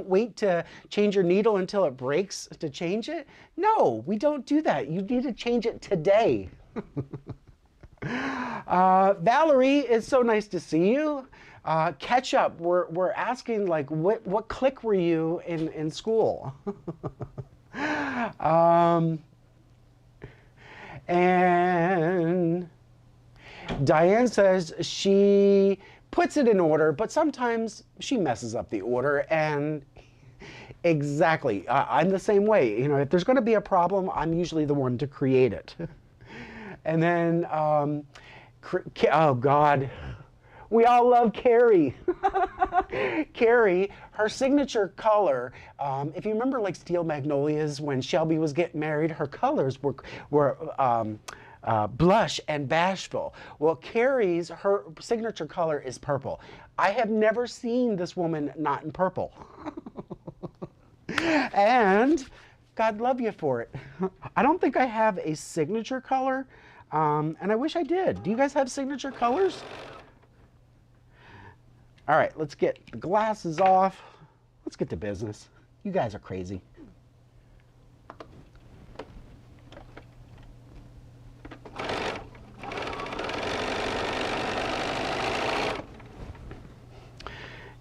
wait to change your needle until it breaks to change it? No, we don't do that. You need to change it today. Valerie, it's so nice to see you. Catch up. We're asking, like, what clique were you in school? And Diane says she puts it in order, but sometimes she messes up the order. And exactly, I'm the same way. You know, if there's going to be a problem, I'm usually the one to create it. And then, oh God, we all love Carrie. Carrie, her signature color, if you remember like Steel Magnolias, when Shelby was getting married, her colors were blush and bashful. Well, Carrie's, her signature color is purple. I have never seen this woman not in purple. And God love you for it. I don't think I have a signature color, and I wish I did. Do you guys have signature colors? All right, let's get the glasses off. Let's get to business. You guys are crazy.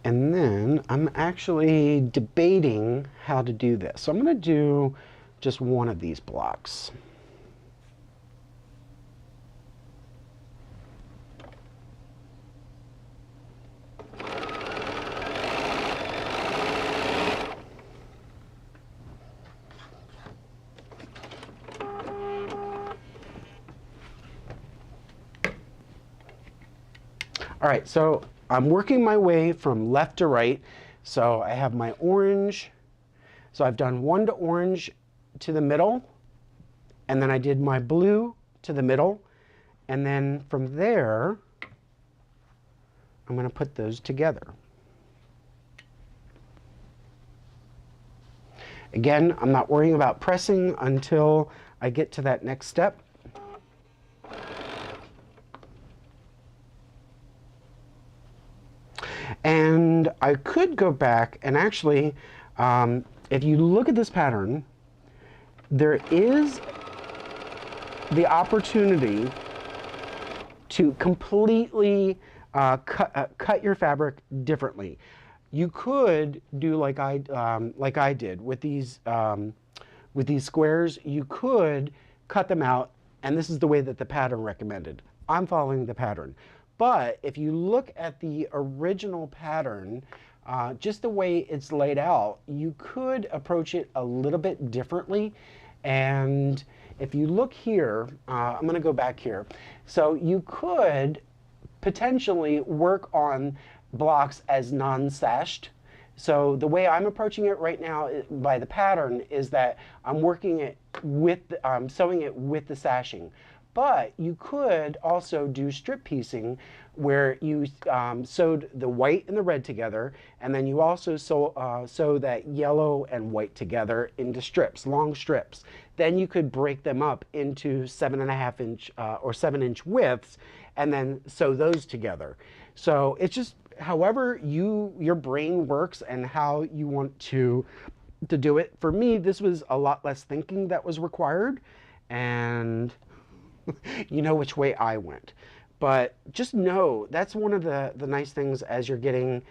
And then I'm actually debating how to do this. So I'm going to do just one of these blocks. All right, so I'm working my way from left to right. So I have my orange. So I've done one to orange to the middle, and then I did my blue to the middle. And then from there, I'm going to put those together. Again, I'm not worrying about pressing until I get to that next step. And I could go back and actually, if you look at this pattern, there is the opportunity to completely cut your fabric differently. You could do like I did with these squares. You could cut them out, and this is the way that the pattern recommended. I'm following the pattern. But if you look at the original pattern, just the way it's laid out, you could approach it a little bit differently. And if you look here, I'm going to go back here. So you could potentially work on blocks as non-sashed. So the way I'm approaching it right now by the pattern is that I'm working it with, sewing it with the sashing. But you could also do strip piecing where you sewed the white and the red together, and then you also sew that yellow and white together into strips, long strips. Then you could break them up into 7.5 inch or 7-inch widths, and then sew those together. So it's just however your brain works and how you want to do it. For me, this was a lot less thinking that was required, and you know which way I went. But just know that's one of the nice things as you're getting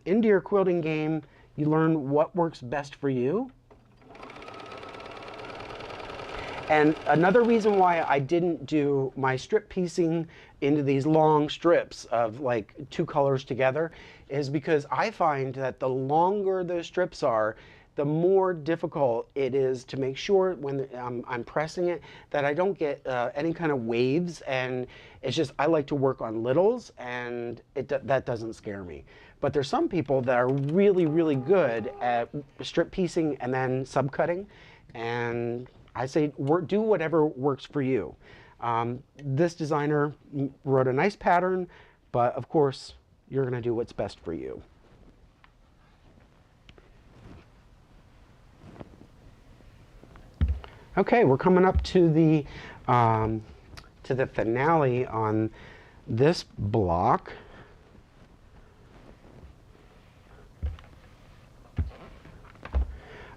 into your quilting game. You learn what works best for you. And another reason why I didn't do my strip piecing into these long strips of like 2 colors together is because I find that the longer those strips are, the more difficult it is to make sure when I'm pressing it that I don't get any kind of waves, and it's just I like to work on littles, and that doesn't scare me. But there's some people that are really, really good at strip piecing and then subcutting, and I say do whatever works for you. This designer wrote a nice pattern, but of course you're going to do what's best for you. Okay, we're coming up to the finale on this block.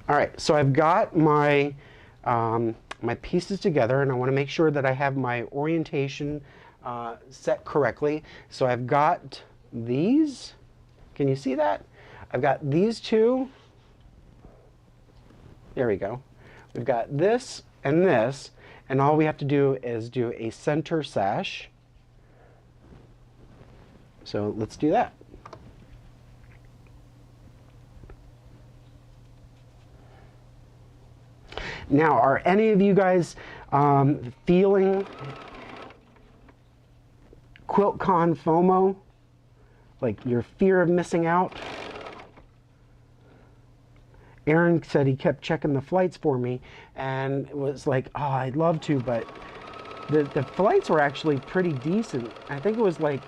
All right, so I've got my my pieces together, and I want to make sure that I have my orientation set correctly. So I've got these. Can you see that? I've got these two. There we go. We've got this, and all we have to do is do a center sash. So let's do that. Now, are any of you guys feeling Quiltcon FOMO? Like your fear of missing out? Aaron said he kept checking the flights for me, and it was like, oh, I'd love to, but the flights were actually pretty decent. I think it was like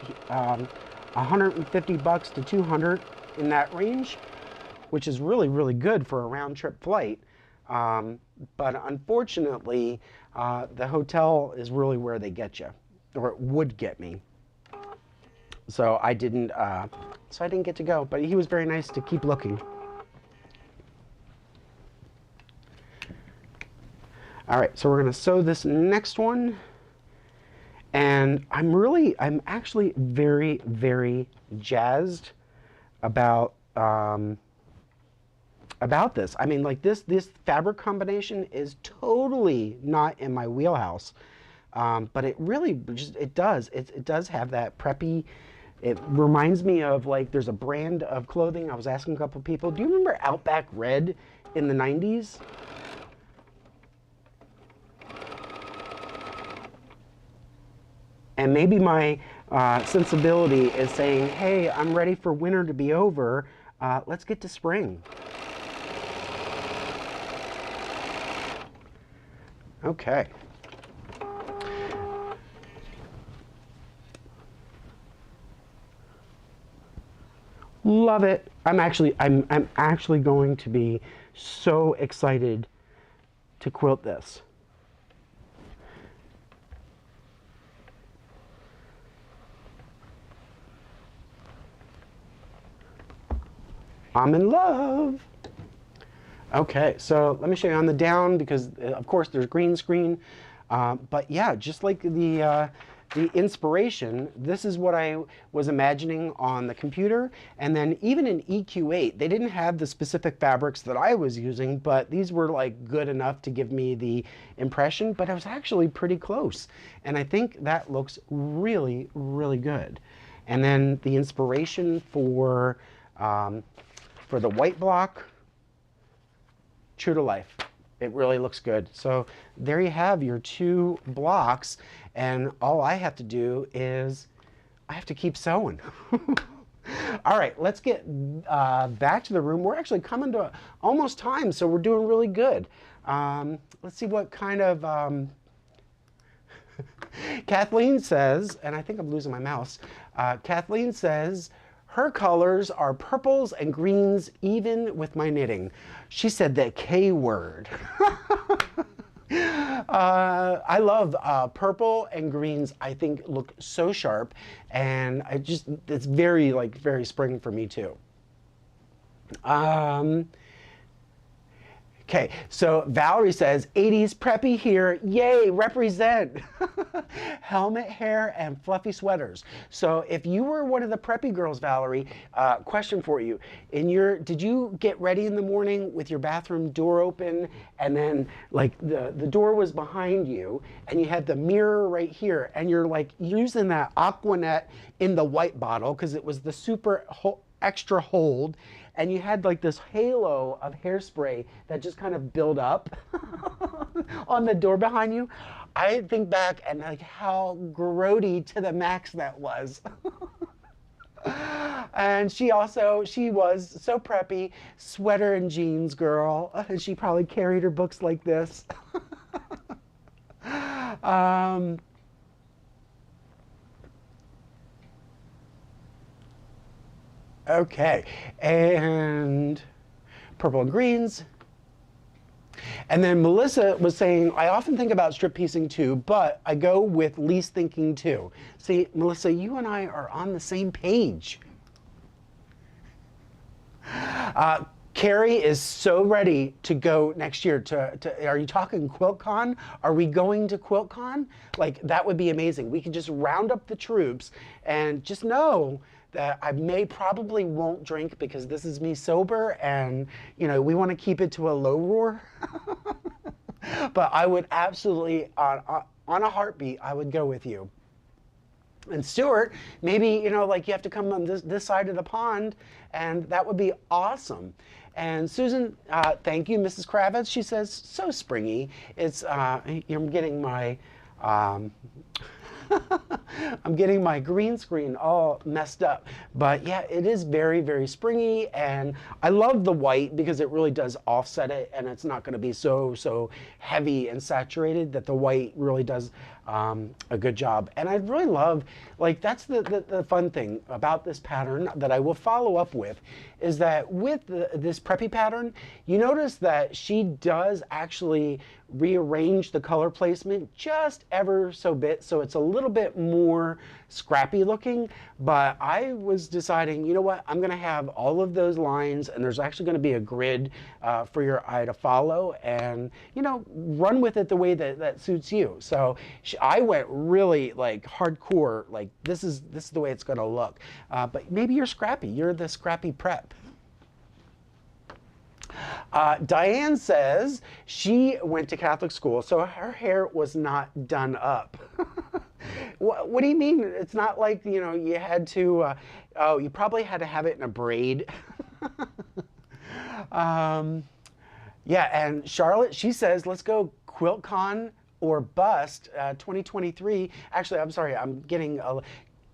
$150 to 200 in that range, which is really, really good for a round trip flight. But unfortunately, the hotel is really where they get you, or it would get me. So I didn't get to go, but he was very nice to keep looking. All right, so we're gonna sew this next one. And I'm actually very, very jazzed about this. I mean, like this fabric combination is totally not in my wheelhouse, but it really it does have that preppy. It reminds me of, like, there's a brand of clothing. I was asking a couple people, do you remember Outback Red in the 90s? And maybe my sensibility is saying, hey, I'm ready for winter to be over. Let's get to spring. Okay. Love it. I'm actually going to be so excited to quilt this. I'm in love. Okay, so let me show you on the down, because of course there's green screen, but yeah, just like the inspiration, this is what I was imagining on the computer. And then even in EQ8, they didn't have the specific fabrics that I was using, but these were like good enough to give me the impression, but I was actually pretty close. And I think that looks really, really good. And then the inspiration for the white block, true to life. It really looks good. So there you have your 2 blocks, and all I have to do is I have to keep sewing. All right, let's get back to the room. We're actually coming to almost time, so we're doing really good. Let's see what kind of Kathleen says, and I think I'm losing my mouse. Kathleen says, her colors are purples and greens, even with my knitting. She said the K word. I love purple and greens. I think look so sharp, and it's very, like, very spring for me too. Okay, so Valerie says, 80s preppy here, yay, represent. Helmet hair and fluffy sweaters. So if you were one of the preppy girls, Valerie, question for you. Did you get ready in the morning with your bathroom door open, and then, like, the door was behind you, and you had the mirror right here, and you're, like, using that Aquanet in the white bottle, because it was the super extra hold, and you had, like, this halo of hairspray that just kind of built up on the door behind you? I think back and, like, how grody to the max that was. And she was so preppy, sweater and jeans girl, and she probably carried her books like this. Okay, and purple and greens. And then Melissa was saying, I often think about strip piecing too, but I go with least thinking too. See, Melissa, you and I are on the same page. Carrie is so ready to go next year are you talking Quiltcon? Are we going to Quiltcon? Like, that would be amazing. We could just round up the troops and just know that I probably won't drink, because this is me sober, and, you know, we want to keep it to a low roar. But I would absolutely, on a heartbeat, I would go with you. And Stuart, maybe, you know, like, you have to come on this side of the pond, and that would be awesome. And Susan, thank you, Mrs. Kravitz. She says, so springy. It's, I'm getting my, I'm getting my green screen all messed up. But yeah, it is very, very springy, and I love the white because it really does offset it, and it's not going to be so heavy and saturated, that the white really does a good job. And I really love, like, that's the fun thing about this pattern that I will follow up with, is that with this Preppy pattern, you notice that she does actually rearrange the color placement just ever so bit, so it's a little bit more scrappy looking. But I was deciding, you know what, I'm going to have all of those lines, and there's actually going to be a grid for your eye to follow, and you know, run with it the way that suits you. So I went really like hardcore, like this is the way it's going to look. But maybe you're scrappy, you're the scrappy prep. Diane says she went to Catholic school, so her hair was not done up. What do you mean? It's not like, you know, you had to, oh, you probably had to have it in a braid. Yeah, and Charlotte, she says, let's go Quiltcon or bust 2023. Actually, I'm sorry, I'm getting a...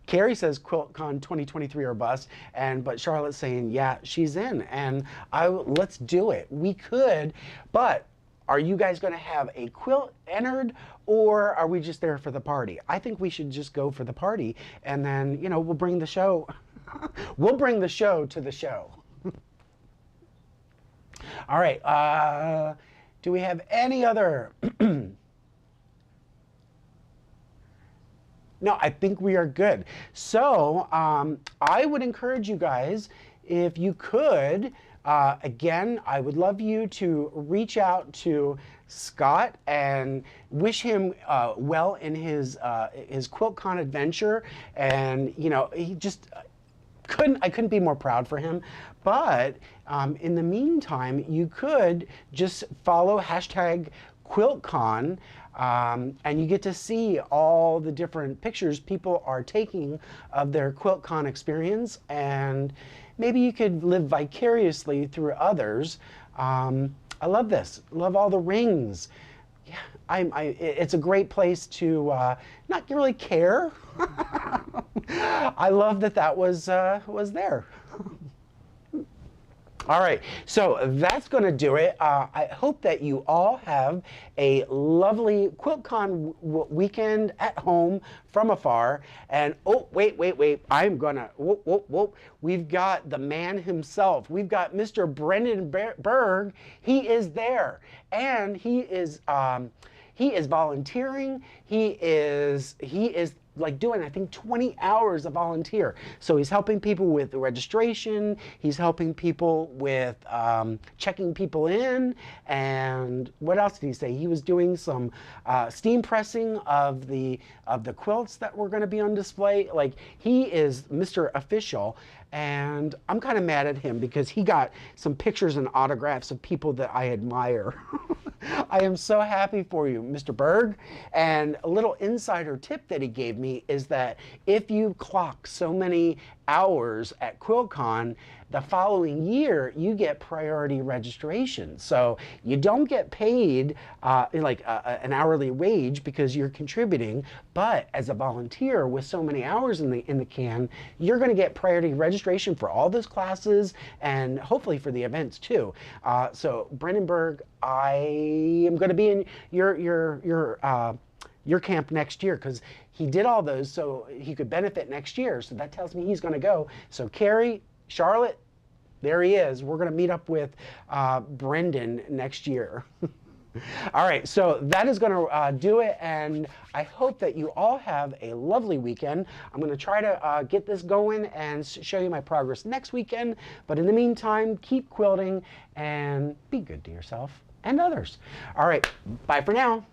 Carrie says Quiltcon 2023 or bust, but Charlotte's saying, yeah, she's in, and let's do it. We could, but are you guys going to have a quilt entered, or are we just there for the party? I think we should just go for the party, and then, you know, we'll bring the show. We'll bring the show to the show. All right, do we have any other... No, I think we are good. So I would encourage you guys, if you could, again, I would love you to reach out to Scott and wish him well in his Quiltcon adventure. And, you know, he just... I couldn't be more proud for him. But in the meantime, you could just follow hashtag Quiltcon, and you get to see all the different pictures people are taking of their Quiltcon experience, and maybe you could live vicariously through others. I love this. Love all the rings. Yeah, it's a great place to not really care. I love that was there. All right, so that's going to do it. I hope that you all have a lovely Quiltcon weekend at home from afar. And oh, wait, I'm gonna, whoop. We've got the man himself. We've got Mr. Brendan Berg. He is there, and he is volunteering. He is like doing, I think, 20 hours of volunteer. So he's helping people with the registration. He's helping people with checking people in. And what else did he say? He was doing some steam pressing of the quilts that were going to be on display. Like, he is Mr. Official. And I'm kind of mad at him because he got some pictures and autographs of people that I admire. I am so happy for you, Mr. Berg. And a little insider tip that he gave me is that if you clock so many hours at Quiltcon, the following year you get priority registration. So you don't get paid like an hourly wage because you're contributing, but as a volunteer with so many hours in the can, you're going to get priority registration for all those classes and hopefully for the events too. So Brendan Berg, I am going to be in your camp next year because he did all those so he could benefit next year. So that tells me he's going to go. So Carrie, Charlotte, there he is. We're going to meet up with Brendan next year. All right, so that is going to do it, and I hope that you all have a lovely weekend. I'm going to try to get this going and show you my progress next weekend, but in the meantime, keep quilting and be good to yourself and others. All right, bye for now.